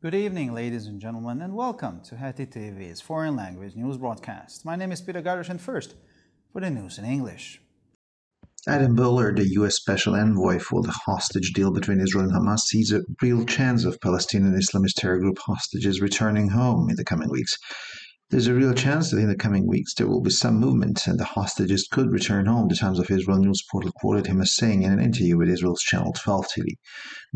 Good evening, ladies and gentlemen, and welcome to Heti TV's foreign language news broadcast. My name is Peter Gardosh, and first, for the news in English. Adam Boehler, the U.S. Special Envoy for the hostage deal between Israel and Hamas, sees a real chance of Palestinian Islamist terror group hostages returning home in the coming weeks. There's a real chance that in the coming weeks there will be some movement and the hostages could return home, the Times of Israel news portal quoted him as saying in an interview with Israel's Channel 12 TV.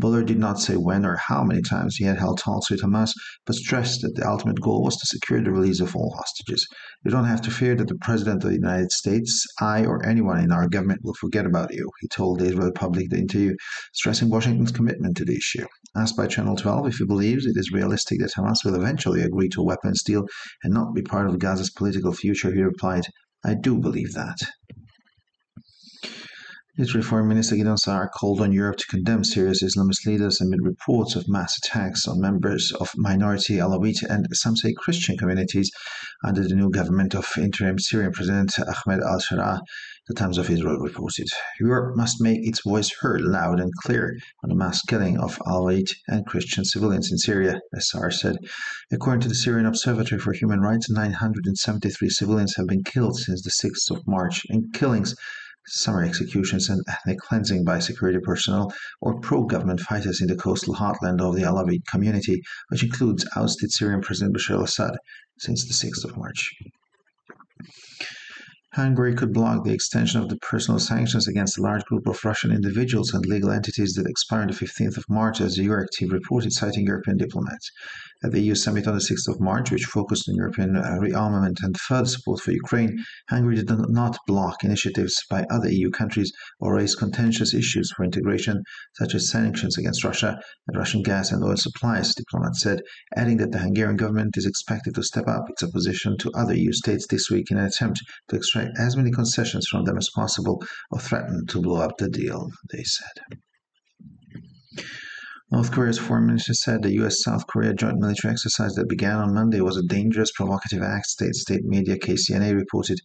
Boehler did not say when or how many times he had held talks with Hamas, but stressed that the ultimate goal was to secure the release of all hostages. You don't have to fear that the President of the United States, I, or anyone in our government will forget about you, he told the Israeli public in the interview, stressing Washington's commitment to the issue. Asked by Channel 12 if he believes it is realistic that Hamas will eventually agree to a weapons deal and not be part of Gaza's political future, he replied, I do believe that. Israeli Foreign Minister Gideon Sa'ar called on Europe to condemn Syria's Islamist leaders amid reports of mass attacks on members of minority Alawite and some say Christian communities under the new government of interim Syrian President Ahmed al-Sharaa, the Times of Israel reported. Europe must make its voice heard loud and clear on the mass killing of Alawite and Christian civilians in Syria, as Sa'ar said. According to the Syrian Observatory for Human Rights, 973 civilians have been killed since the 6th of March in killings, summer executions and ethnic cleansing by security personnel or pro-government fighters in the coastal heartland of the Alawite community, which includes ousted Syrian President Bashar al-Assad since the 6th of March. Hungary could block the extension of the personal sanctions against a large group of Russian individuals and legal entities that expire on the 15th of March, as the Euractiv reported, citing European diplomats. At the EU summit on the 6th of March, which focused on European rearmament and further support for Ukraine, Hungary did not block initiatives by other EU countries or raise contentious issues for integration, such as sanctions against Russia and Russian gas and oil supplies, diplomats said, adding that the Hungarian government is expected to step up its opposition to other EU states this week in an attempt to extract as many concessions from them as possible or threaten to blow up the deal, they said. North Korea's foreign minister said the U.S.-South Korea joint military exercise that began on Monday was a dangerous, provocative act, state media KCNA reported.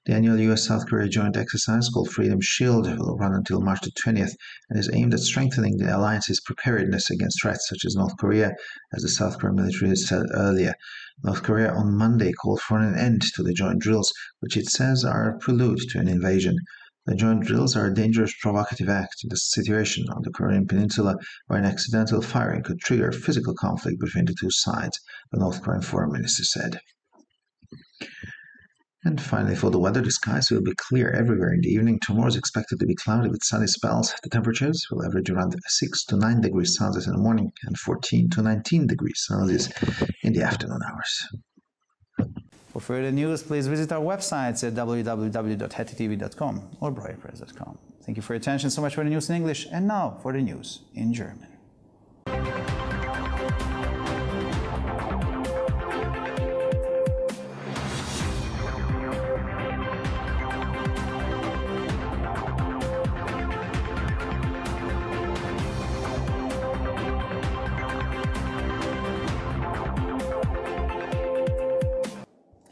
The annual U.S.-South Korea joint exercise, called Freedom Shield, will run until March the 20th and is aimed at strengthening the alliance's preparedness against threats such as North Korea, as the South Korean military has said earlier. North Korea on Monday called for an end to the joint drills, which it says are a prelude to an invasion. The joint drills are a dangerous, provocative act in the situation on the Korean peninsula where an accidental firing could trigger physical conflict between the two sides, the North Korean foreign minister said. And finally, for the weather, the skies will be clear everywhere in the evening. Tomorrow is expected to be cloudy with sunny spells. The temperatures will average around 6 to 9 degrees Celsius in the morning and 14 to 19 degrees Celsius in the afternoon hours. For further news, please visit our websites at www.hetitv.com or breuerpress.com. Thank you for your attention. So much for the news in English, and now for the news in German.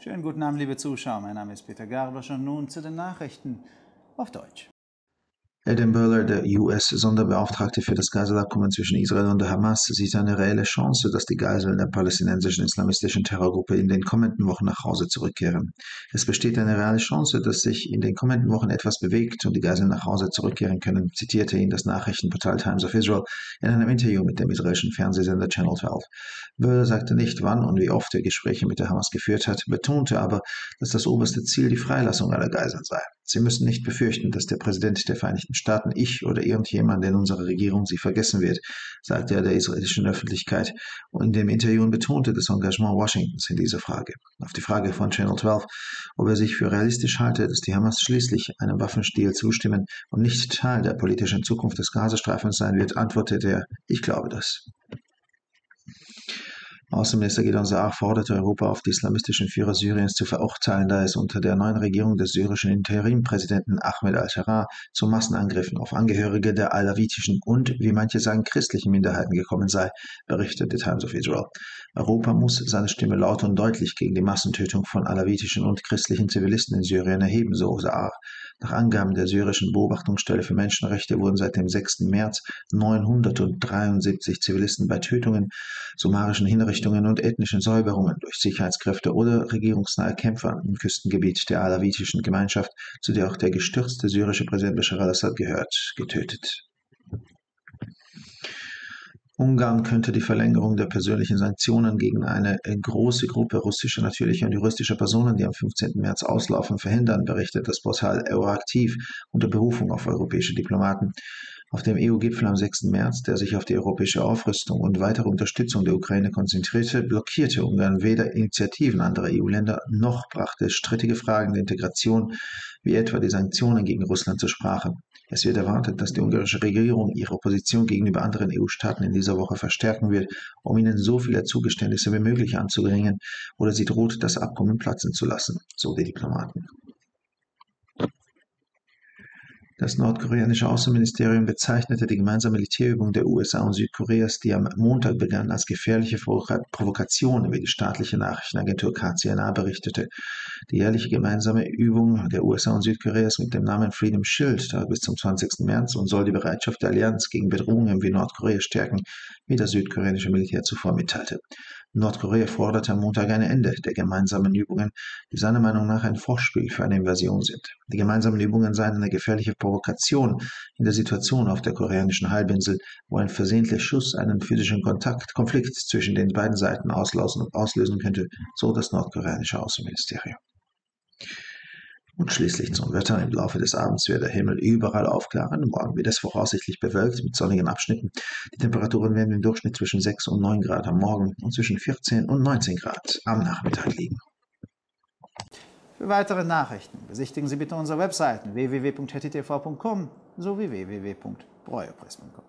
Schönen guten Abend, liebe Zuschauer. Mein Name ist Peter Gardosh und nun zu den Nachrichten auf Deutsch. Adam Boehler, der US-Sonderbeauftragte für das Geiselabkommen zwischen Israel und der Hamas, sieht eine reelle Chance, dass die Geiseln der palästinensischen islamistischen Terrorgruppe in den kommenden Wochen nach Hause zurückkehren. Es besteht eine reale Chance, dass sich in den kommenden Wochen etwas bewegt und die Geiseln nach Hause zurückkehren können, zitierte ihn das Nachrichtenportal Times of Israel in einem Interview mit dem israelischen Fernsehsender Channel 12. Boehler sagte nicht, wann und wie oft er Gespräche mit der Hamas geführt hat, betonte aber, dass das oberste Ziel die Freilassung aller Geiseln sei. Sie müssen nicht befürchten, dass der Präsident der Vereinigten Staaten, ich oder irgendjemand in unserer Regierung sie vergessen wird, sagte er der israelischen Öffentlichkeit und in dem Interview betonte das Engagement Washingtons in dieser Frage. Auf die Frage von Channel 12, ob er sich für realistisch halte, dass die Hamas schließlich einem Waffenstillstand zustimmen und nicht Teil der politischen Zukunft des Gazastreifens sein wird, antwortete er, ich glaube das. Außenminister Gideon Saar forderte Europa auf, die islamistischen Führer Syriens zu verurteilen, da es unter der neuen Regierung des syrischen Interimpräsidenten Ahmed al-Sharaa zu Massenangriffen auf Angehörige der alawitischen und, wie manche sagen, christlichen Minderheiten gekommen sei, berichtet The Times of Israel. Europa muss seine Stimme laut und deutlich gegen die Massentötung von alawitischen und christlichen Zivilisten in Syrien erheben, so Saar. Nach Angaben der syrischen Beobachtungsstelle für Menschenrechte wurden seit dem 6. März 973 Zivilisten bei Tötungen, summarischen Hinrichtungen und ethnischen Säuberungen durch Sicherheitskräfte oder regierungsnahe Kämpfer im Küstengebiet der alawitischen Gemeinschaft, zu der auch der gestürzte syrische Präsident Bashar al-Assad gehört, getötet. Ungarn könnte die Verlängerung der persönlichen Sanktionen gegen eine große Gruppe russischer natürlicher und juristischer Personen, die am 15. März auslaufen, verhindern, berichtet das Portal Euraktiv unter Berufung auf europäische Diplomaten. Auf dem EU-Gipfel am 6. März, der sich auf die europäische Aufrüstung und weitere Unterstützung der Ukraine konzentrierte, blockierte Ungarn weder Initiativen anderer EU-Länder noch brachte strittige Fragen der Integration, wie etwa die Sanktionen gegen Russland, zur Sprache. Es wird erwartet, dass die ungarische Regierung ihre Position gegenüber anderen EU-Staaten in dieser Woche verstärken wird, um ihnen so viele Zugeständnisse wie möglich anzudringen, oder sie droht, das Abkommen platzen zu lassen, so die Diplomaten. Das nordkoreanische Außenministerium bezeichnete die gemeinsame Militärübung der USA und Südkoreas, die am Montag begann, als gefährliche Provokation, wie die staatliche Nachrichtenagentur KCNA berichtete. Die jährliche gemeinsame Übung der USA und Südkoreas mit dem Namen Freedom Shield dauert bis zum 20. März und soll die Bereitschaft der Allianz gegen Bedrohungen wie Nordkorea stärken, wie das südkoreanische Militär zuvor mitteilte. Nordkorea forderte am Montag ein Ende der gemeinsamen Übungen, die seiner Meinung nach ein Vorspiel für eine Invasion sind. Die gemeinsamen Übungen seien eine gefährliche Provokation in der Situation auf der koreanischen Halbinsel, wo ein versehentlicher Schuss einen physischen Konflikt zwischen den beiden Seiten auslösen könnte, so das nordkoreanische Außenministerium. Und schließlich zum Wetter. Im Laufe des Abends wird der Himmel überall aufklaren. Morgen wird es voraussichtlich bewölkt mit sonnigen Abschnitten. Die Temperaturen werden im Durchschnitt zwischen 6 und 9 Grad am Morgen und zwischen 14 und 19 Grad am Nachmittag liegen. Für weitere Nachrichten besichtigen Sie bitte unsere Webseiten www.hettitv.com sowie www.breuerpress.com.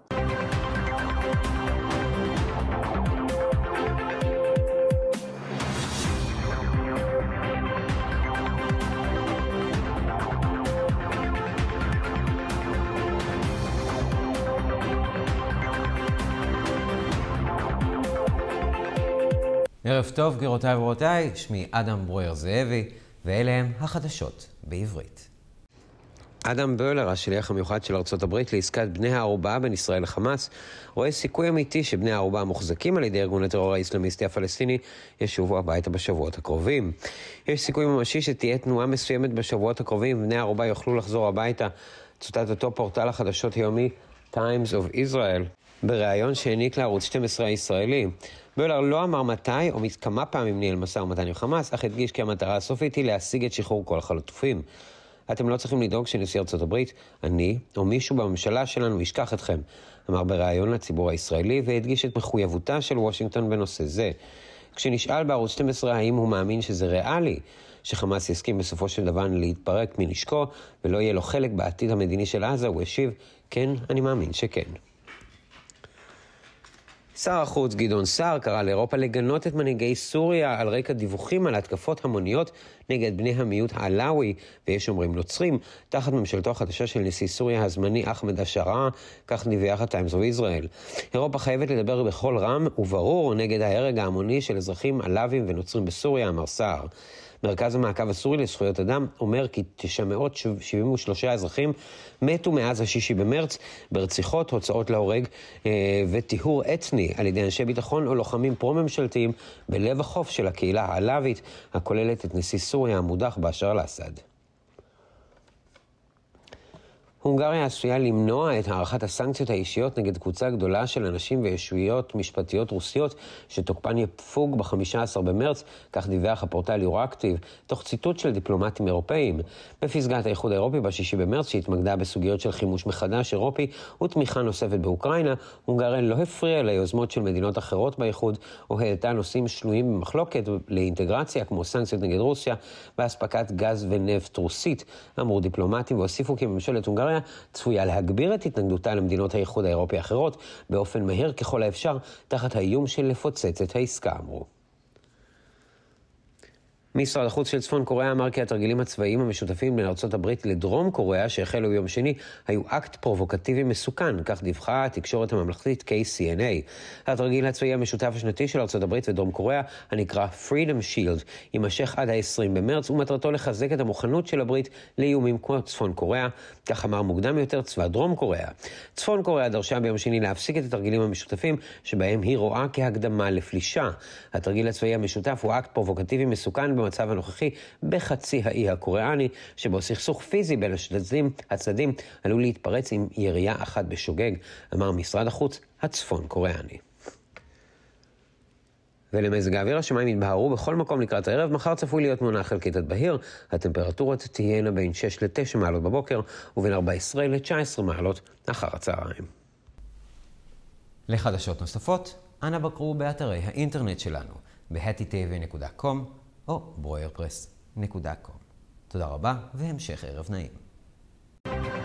ערב טוב, גבירותיי ורבותיי, שמי אדם ברויר זאבי, ואלה הם החדשות בעברית. אדם בולר, השליח המיוחד של ארצות הברית לעסקת בני הערובה בין ישראל לחמאס, רואה סיכוי אמיתי שבני הערובה המוחזקים על ידי ארגון הטרור האסלאמיסטי הפלסטיני ישובו הביתה בשבועות הקרובים. יש סיכוי ממשי שתהיה תנועה מסוימת בשבועות הקרובים ובני הערובה יוכלו לחזור הביתה. צוטט אותו פורטל החדשות היומי Times of Israel, בריאיון שהעניק לערוץ 12 הישראלי. בולר לא אמר מתי או כמה פעמים ניהל משא ומתן עם חמאס, אך הדגיש כי המטרה הסופית היא להשיג את שחרור כל החטופים. אתם לא צריכים לדאוג שנשיא ארצות הברית, אני או מישהו בממשלה שלנו ישכח אתכם, אמר בריאיון לציבור הישראלי והדגיש את מחויבותה של וושינגטון בנושא זה. כשנשאל בערוץ 12 האם הוא מאמין שזה ריאלי, שחמאס יסכים בסופו של דבר להתפרק מנשקו ולא יהיה לו חלק בעתיד המדיני של עזה, הוא השיב, כן, אני מאמין שכן. שר החוץ גדעון סער קרא לאירופה לגנות את מנהיגי סוריה על רקע דיווחים על התקפות המוניות נגד בני המיעוט העלאווי, ויש אומרים נוצרים, תחת ממשלתו החדשה של נשיא סוריה הזמני אחמד א-שרעה, כך דיווח ה-Times of Israel. אירופה חייבת לדבר בכל רם וברור נגד ההרג ההמוני של אזרחים עלאווים ונוצרים בסוריה, אמר סער. מרכז המעקב הסורי לזכויות אדם אומר כי 973 אזרחים מתו מאז ה-6 במרץ ברציחות, הוצאות להורג וטיהור אתני על ידי אנשי ביטחון או לוחמים פרו-ממשלתיים בלב החוף של הקהילה העלאווית, הכוללת את נשיא סוריה המודח בשאר אל-אסד. הונגריה עשויה למנוע את הערכת הסנקציות האישיות נגד קבוצה גדולה של אנשים וישויות משפטיות רוסיות שתוקפן יפוג ב-15 במרץ, כך דיווח הפורטל יורקטיב, תוך ציטוט של דיפלומטים אירופאים. בפסגת האיחוד האירופי ב-6 במרץ, שהתמקדה בסוגיות של חימוש מחדש אירופי ותמיכה נוספת באוקראינה, הונגריה לא הפריעה ליוזמות של מדינות אחרות באיחוד, או העלתה נושאים שנויים במחלוקת לאינטגרציה, כמו סנקציות נגד רוסיה, והספקת גז ונפט רוסית, אמרו דיפלומטים, והוסיפו כי ממשלת הונגריה קוריאה צפויה להגביר את התנגדותה למדינות האיחוד האירופי האחרות באופן מהיר ככל האפשר, תחת האיום של לפוצץ את העסקה, אמרו. משרד החוץ של צפון קוריאה אמר כי התרגילים הצבאיים המשותפים בין ארצות הברית לדרום קוריאה שהחלו ביום שני היו אקט פרובוקטיבי מסוכן, כך דיווחה התקשורת הממלכתית KCNA. התרגיל הצבאי המשותף השנתי של ארצות הברית ודרום קוריאה, הנקרא Freedom Shield, יימשך עד ה-20 במרץ ומטרתו לחזק את המוכנות של הברית לאיומים כמו צפון קוריאה, כך אמר מוקדם יותר צבא דרום קוריאה. צפון קוריאה דרשה ביום שני להפסיק את התרגילים המשותפים שבהם היא רואה כהקדמה לפלישה. התרגיל הצבאי המשותף הוא אקט פרובוקטיבי מסוכן במצב הנוכחי בחצי האי הקוריאני, שבו סכסוך פיזי בין הצדדים עלול להתפרץ עם ירייה אחת בשוגג, אמר משרד החוץ הצפון קוריאני. ולמזג האוויר, השמיים יתבהרו בכל מקום לקראת הערב. מחר צפוי להיות תמונה חלקית עד בהיר. הטמפרטורות תהיינה בין 6 ל-9 מעלות בבוקר ובין 14 ל-19 מעלות אחר הצהריים. לחדשות נוספות, אנא בקרו באתרי האינטרנט שלנו ב-hetitv.com או broyerpress.com. תודה רבה והמשך ערב נעים.